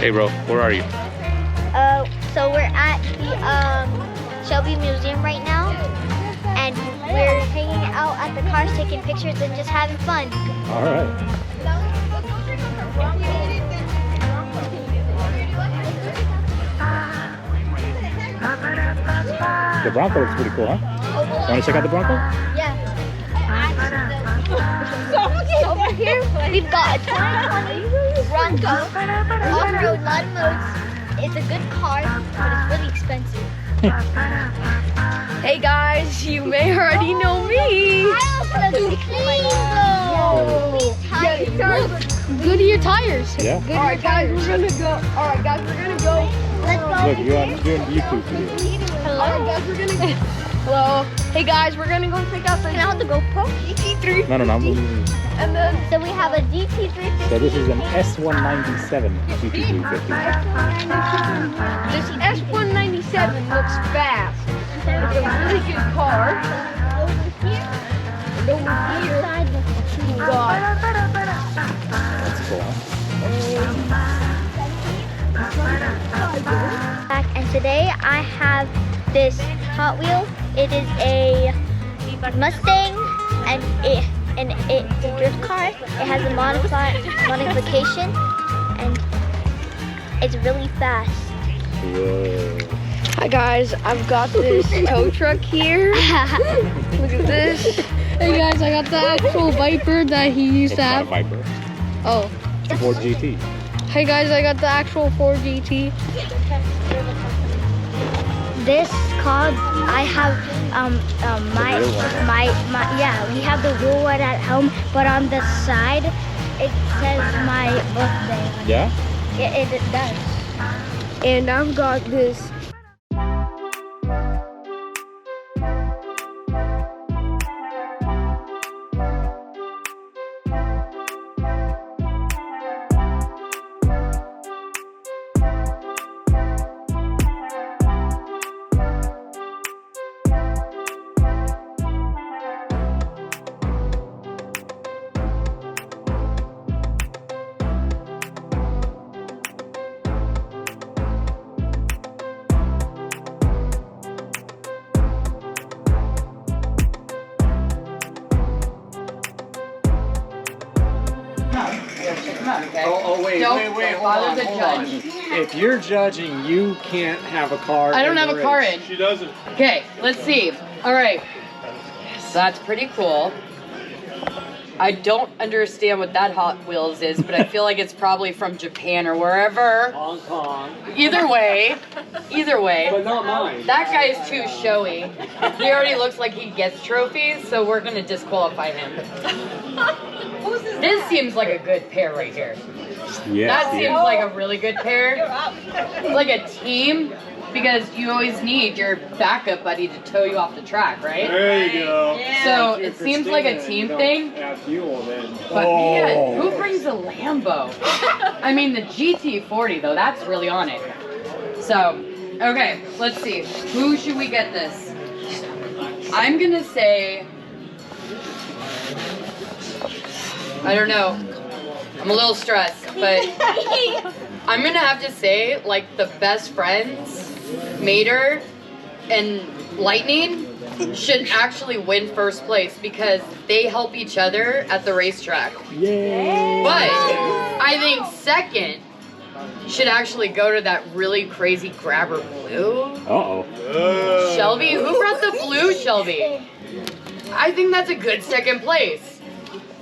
Hey bro, where are you? So we're at the Shelby Museum right now, and we're hanging out at the cars, taking pictures and just having fun. All right. The Bronco looks pretty cool, huh? Want to check out the Bronco? Yeah. Over here, we've got a 2020 Bronco off-road lot modes. It's a good car, but it's really expensive. Hey guys, you may already know me. Goodyear tires. Yeah. All right, guys, we're gonna go. Let's go. Look, you're on YouTube video. Hello. All right, guys, we're gonna go. Hello. Hey guys, we're gonna go check out the. Can I hold the GoPro? GT3. No, I'm moving. And then So we have a GT350. So this is an S197 GT350. this S197 looks fast. It's a really good car. And over here, we got. That's cool, huh? And today I have this Hot Wheel. It is a Mustang, and it's a drift car. It has a modification, and it's really fast. Whoa. Hi guys, I've got this tow truck here. Look at this. Hey guys, I got the actual Viper that he used It's to not a have. Viper. Oh. It's a Ford GT. Hey guys, I got the actual Ford GT. This car, I have we have the real one at home, but on the side it says my birthday. Yeah? It does. And I've got this. Wait, hold on. If you're judging, you can't have a car. I don't in have the a car race. in. She doesn't. Okay, let's see. All right. So that's pretty cool. I don't understand what that Hot Wheels is, but I feel like it's probably from Japan or wherever. Hong Kong. Either way. But not mine. That guy is too showy. He already looks like he gets trophies, so we're gonna disqualify him. This seems like a good pair right here. Yes. That seems like a really good pair. Like a team, because you always need your backup buddy to tow you off the track, right? There you go. So If you're it seems like a Christina, team you don't thing. Have fuel then. But man, who brings a Lambo? I mean, the GT40 though, that's really on it. So, okay, let's see. Who should we get this? I'm gonna say, I don't know. I'm a little stressed, but I'm gonna have to say, like, the best friends, Mater and Lightning, should actually win first place because they help each other at the racetrack. Yay! But I think second should actually go to that really crazy grabber blue. Uh-oh. Shelby, who brought the blue Shelby? I think that's a good second place.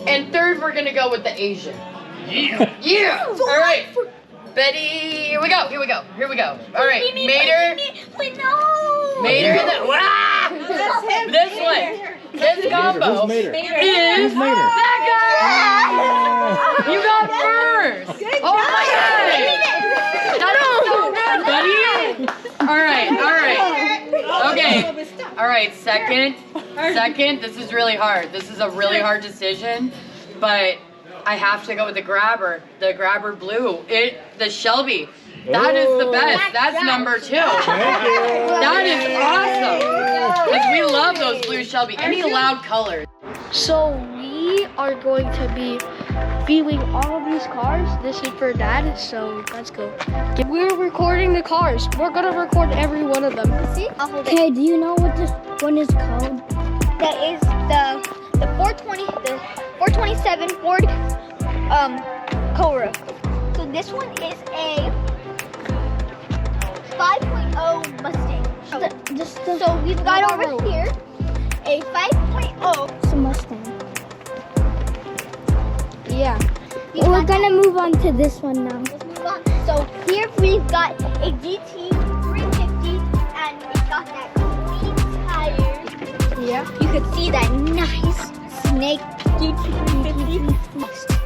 And third, we're gonna go with the Asian. Yeah! All right. Betty, here we go. All right, Mater. Mater, this one. This combo Who's Mater? is Who's Mater? that guy! You got first! Oh my god! That's so good, buddy! Alright. Okay. Alright, second. This is really hard. This is a really hard decision. But I have to go with the grabber blue. The Shelby. That is the best. That's number 2. That is awesome. Because we love those blue Shelby. Any loud colors. So we we are going to be viewing all of these cars. This is for Dad, so let's go. We're recording the cars. We're gonna record every one of them. See? I'll hold it. Okay, do you know what this one is called? That is the 427 Ford Cobra. So this one is a 5.0 Mustang. So we've got over here a 5.0. It's a Mustang. Yeah. We're gonna move on to this one now. Let's move on. So here we've got a GT 350 and we've got that clean tires. Yeah. You can see that nice snake GT 350. Mustang.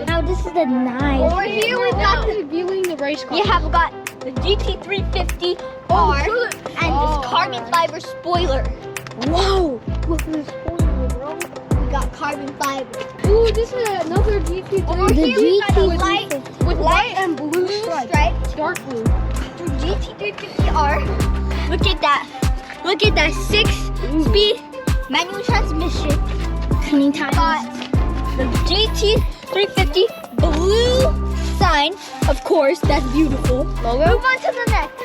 Now this is the nice. Over here we've got the viewing the race car. we have got the GT350R and this carbon fiber spoiler. Whoa! Look at this spoiler, bro. We got carbon fiber. Ooh, this is another GT3. Over The here we've got a GT350. light with white and blue stripes. Dark blue. GT350R. Look at that. Look at that 6-speed manual transmission. Clean Got tires. the GT350 blue sign, of course, that's beautiful. Logo. Move on to the next.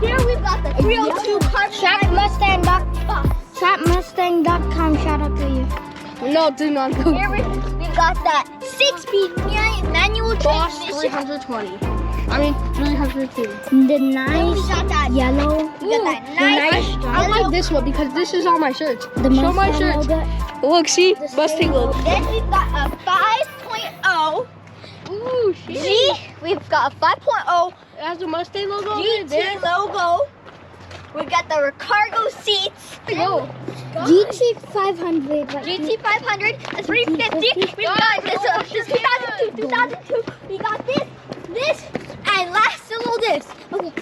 Here we've got the 302 carbon fiber. Trapmustang.com, shout out to you. No, do not go. Here we've got that 6-speed manual Boss transmission. 320. I mean 302. The Then we nice got that yellow. We got that nice. I like this one because this is on my shirt. The Show my Mustang shirt. logo. Look, see? Mustang logo. Then we've got a 5.0 Ooh, G. We've got a 5.0 It has a Mustang logo on it. GT There. logo. We got the cargo seats. Go. GT500. Like GT500, a 350. We got this 2002. We got this, and last of all this. Okay.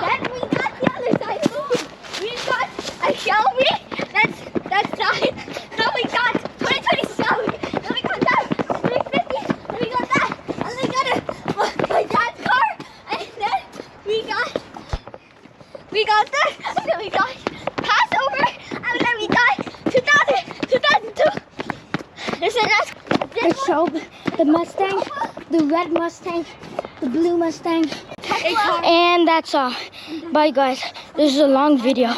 Then we got the other side. We got a Shelby. That's nice. Then we got 2020 Shelby. Then we got that 350. Then we got that. And we got my dad's car. And then we got this. And then we got Passover. And then we got 2002. This is the Shelby, the Mustang, the red Mustang, the blue Mustang. And that's all. Bye guys. This is a long video.